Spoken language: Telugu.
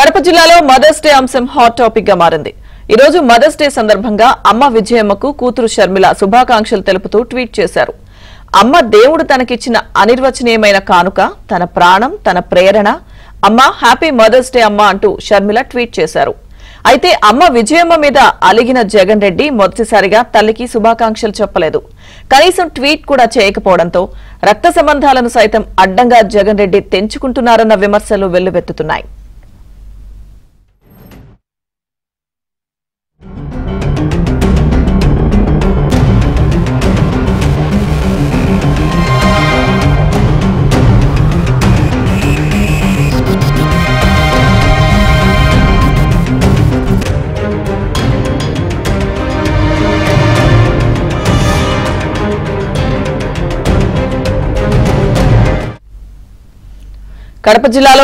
కడప జిల్లాలో మదర్స్ డే అంశం హాట్ టాపిక్ గా మారింది. ఈ రోజు మదర్స్ డే సందర్భంగా అమ్మ విజయమ్మకు కూతురు షర్మిల శుభాకాంక్షలు తెలుపుతూ ట్వీట్ చేశారు. అమ్మ దేవుడు తనకిచ్చిన అనిర్వచనీయమైన కానుక, తన ప్రాణం, తన ప్రేరణ. అమ్మ హ్యాపీ మదర్స్ డే అమ్మ అంటూ షర్మిల ట్వీట్ చేశారు. అయితే అమ్మ విజయమ్మ మీద అలిగిన జగన్ రెడ్డి మొదటిసారిగా తల్లికి శుభాకాంక్షలు చెప్పలేదు. కనీసం ట్వీట్ కూడా చేయకపోవడంతో రక్త సంబంధాలను సైతం అడ్డంగా జగన్ రెడ్డి తెంచుకుంటున్నారన్న విమర్శలు వెల్లువెత్తుతున్నాయి. కడప జిల్లాలో